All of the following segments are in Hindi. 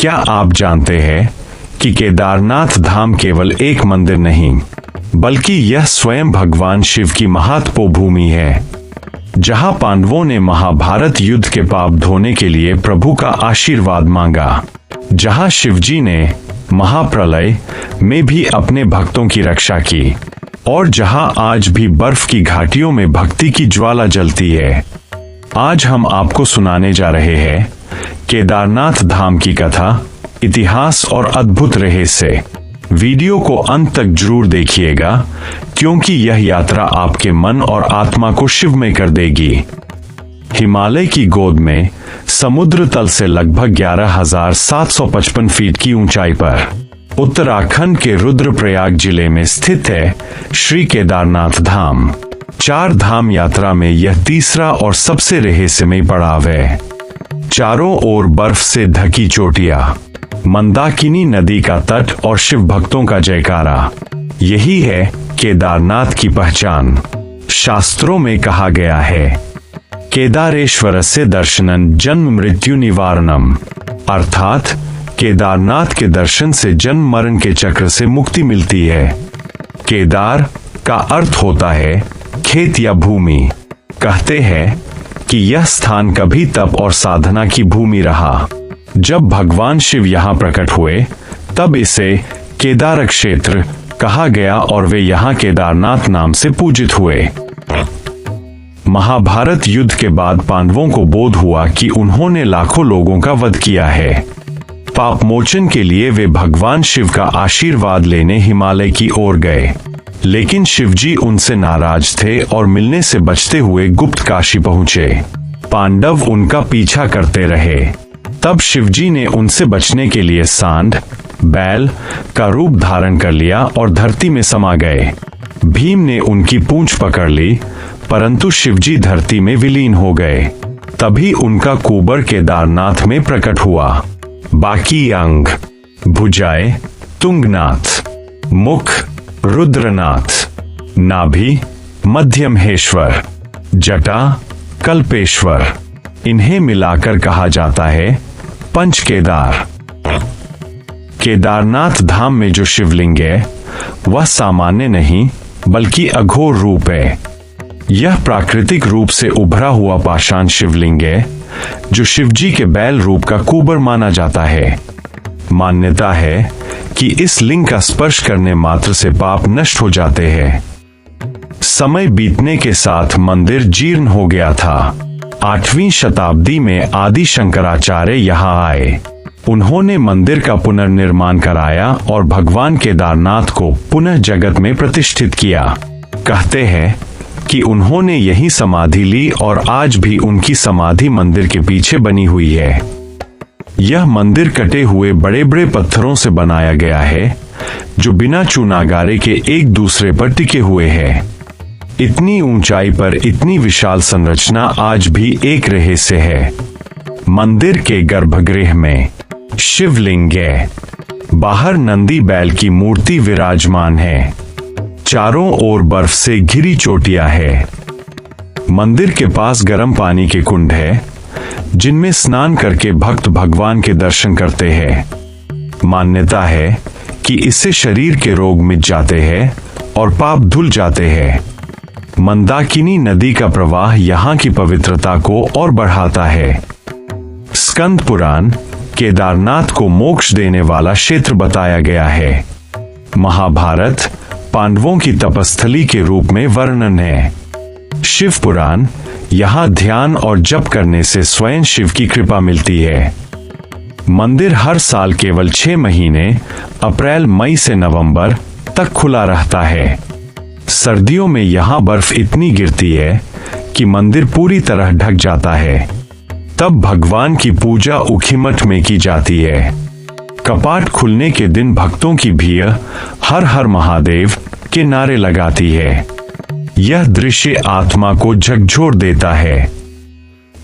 क्या आप जानते हैं कि केदारनाथ धाम केवल एक मंदिर नहीं, बल्कि यह स्वयं भगवान शिव की महातपो भूमि है, जहां पांडवों ने महाभारत युद्ध के पाप धोने के लिए प्रभु का आशीर्वाद मांगा, जहां शिवजी ने महाप्रलय में भी अपने भक्तों की रक्षा की, और जहां आज भी बर्फ की घाटियों में भक्ति की ज्वाला जलती है। आज हम आपको सुनाने जा रहे हैं केदारनाथ धाम की कथा, इतिहास और अद्भुत रहस्य। वीडियो को अंत तक जरूर देखिएगा, क्योंकि यह यात्रा आपके मन और आत्मा को शिवमय कर देगी। हिमालय की गोद में समुद्र तल से लगभग 11,755 फीट की ऊंचाई पर उत्तराखंड के रुद्रप्रयाग जिले में स्थित है श्री केदारनाथ धाम। 4 धाम यात्रा में यह तीसरा और सबसे रहस्यमय पड़ाव है। चारों ओर बर्फ से ढकी चोटियां, मंदाकिनी नदी का तट और शिव भक्तों का जयकारा, यही है केदारनाथ की पहचान। शास्त्रों में कहा गया है, केदारेश्वरस्य दर्शनं जन्म मृत्यु निवारणम, अर्थात केदारनाथ के दर्शन से जन्म मरण के चक्र से मुक्ति मिलती है। केदार का अर्थ होता है खेत या भूमि। कहते हैं कि यह स्थान कभी तप और साधना की भूमि रहा। जब भगवान शिव यहाँ प्रकट हुए, तब इसे केदार क्षेत्र कहा गया और वे यहाँ केदारनाथ नाम से पूजित हुए। महाभारत युद्ध के बाद पांडवों को बोध हुआ कि उन्होंने लाखों लोगों का वध किया है। पाप मोचन के लिए वे भगवान शिव का आशीर्वाद लेने हिमालय की ओर गए, लेकिन शिवजी उनसे नाराज थे और मिलने से बचते हुए गुप्त काशी पहुंचे। पांडव उनका पीछा करते रहे। तब शिवजी ने उनसे बचने के लिए सांड, बैल का रूप धारण कर लिया और धरती में समा गए। भीम ने उनकी पूंछ पकड़ ली, परंतु शिवजी धरती में विलीन हो गए। तभी उनका कुबर केदारनाथ में प्रकट हुआ। बाकी अंग, भुजाएं तुंगनाथ, मुख रुद्रनाथ, नाभि मध्यमहेश्वर, जटा कल्पेश्वर, इन्हें मिलाकर कहा जाता है पंच केदार। केदारनाथ धाम में जो शिवलिंग है, वह सामान्य नहीं बल्कि अघोर रूप है। यह प्राकृतिक रूप से उभरा हुआ पाषाण शिवलिंग है, जो शिवजी के बैल रूप का कुबर माना जाता है। मान्यता है कि इस लिंग का स्पर्श करने मात्र से पाप नष्ट हो जाते हैं। समय बीतने के साथ मंदिर जीर्ण हो गया था। 8वीं शताब्दी में आदि शंकराचार्य यहाँ आए। उन्होंने मंदिर का पुनर्निर्माण कराया और भगवान केदारनाथ को पुनः जगत में प्रतिष्ठित किया। कहते हैं कि उन्होंने यही समाधि ली और आज भी उनकी समाधि मंदिर के पीछे बनी हुई है। यह मंदिर कटे हुए बड़े बड़े पत्थरों से बनाया गया है, जो बिना चूनागारे के एक दूसरे पर टिके हुए हैं। इतनी ऊंचाई पर इतनी विशाल संरचना आज भी एक रहस्य है। मंदिर के गर्भगृह में शिवलिंग है। बाहर नंदी बैल की मूर्ति विराजमान है। चारों ओर बर्फ से घिरी चोटियां है। मंदिर के पास गर्म पानी के कुंड है, जिनमें स्नान करके भक्त भगवान के दर्शन करते हैं। मान्यता है कि इससे शरीर के रोग मिट जाते हैं और पाप धुल जाते हैं। मंदाकिनी नदी का प्रवाह यहाँ की पवित्रता को और बढ़ाता है। स्कंद पुराण केदारनाथ को मोक्ष देने वाला क्षेत्र बताया गया है। महाभारत पांडवों की तपस्थली के रूप में वर्णन है। शिव पुराण यहाँ ध्यान और जप करने से स्वयं शिव की कृपा मिलती है। मंदिर हर साल केवल 6 महीने अप्रैल मई से नवंबर तक खुला रहता है। सर्दियों में यहाँ बर्फ इतनी गिरती है कि मंदिर पूरी तरह ढक जाता है। तब भगवान की पूजा उखीमठ में की जाती है। कपाट खुलने के दिन भक्तों की भीड़ हर हर महादेव के नारे लगाती है। यह दृश्य आत्मा को झकझोर देता है।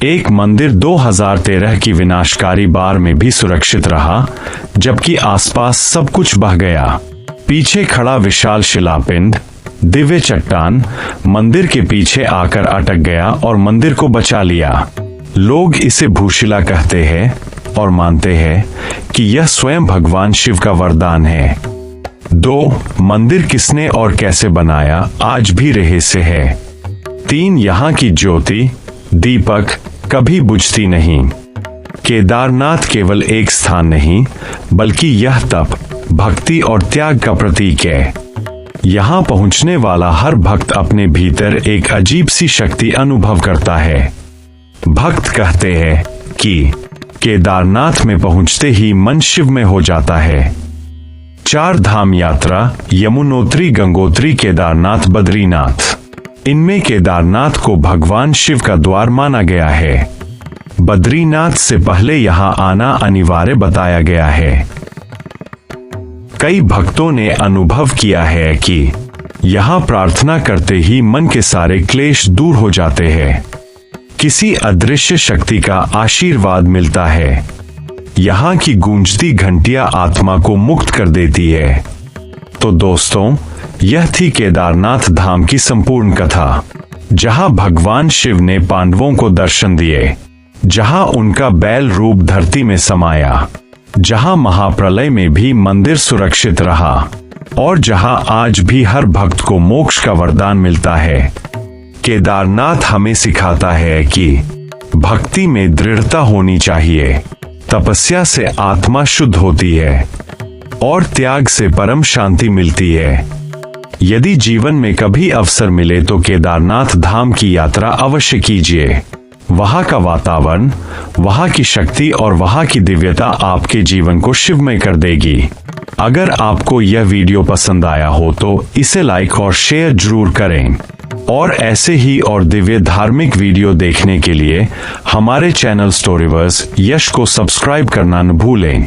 एक मंदिर 2013 की विनाशकारी बाढ़ में भी सुरक्षित रहा, जबकि आसपास सब कुछ बह गया। पीछे खड़ा विशाल शिलापिंड, दिव्य चट्टान, मंदिर के पीछे आकर अटक गया और मंदिर को बचा लिया। लोग इसे भूशिला कहते हैं और मानते हैं कि यह स्वयं भगवान शिव का वरदान है। 2. मंदिर किसने और कैसे बनाया, आज भी रहस्य है। 3. यहाँ की ज्योति दीपक कभी बुझती नहीं। केदारनाथ केवल एक स्थान नहीं, बल्कि यह तप, भक्ति और त्याग का प्रतीक है। यहाँ पहुंचने वाला हर भक्त अपने भीतर एक अजीब सी शक्ति अनुभव करता है। भक्त कहते हैं कि केदारनाथ में पहुंचते ही मन शिव में हो जाता है। 4 धाम यात्रा, यमुनोत्री, गंगोत्री, केदारनाथ, बद्रीनाथ। इनमें केदारनाथ को भगवान शिव का द्वार माना गया है। बद्रीनाथ से पहले यहाँ आना अनिवार्य बताया गया है। कई भक्तों ने अनुभव किया है कि यहाँ प्रार्थना करते ही मन के सारे क्लेश दूर हो जाते हैं। किसी अदृश्य शक्ति का आशीर्वाद मिलता है। यहाँ की गूंजती घंटियां आत्मा को मुक्त कर देती है। तो दोस्तों, यह थी केदारनाथ धाम की संपूर्ण कथा, जहाँ भगवान शिव ने पांडवों को दर्शन दिए, जहाँ उनका बैल रूप धरती में समाया, जहाँ महाप्रलय में भी मंदिर सुरक्षित रहा और जहाँ आज भी हर भक्त को मोक्ष का वरदान मिलता है। केदारनाथ हमें सिखाता है कि भक्ति में दृढ़ता होनी चाहिए, तपस्या से आत्मा शुद्ध होती है और त्याग से परम शांति मिलती है। यदि जीवन में कभी अवसर मिले तो केदारनाथ धाम की यात्रा अवश्य कीजिए। वहाँ का वातावरण, वहाँ की शक्ति और वहाँ की दिव्यता आपके जीवन को शिवमय कर देगी। अगर आपको यह वीडियो पसंद आया हो तो इसे लाइक और शेयर जरूर करें और ऐसे ही और दिव्य धार्मिक वीडियो देखने के लिए हमारे चैनल स्टोरीवर्स यश को सब्सक्राइब करना न भूलें।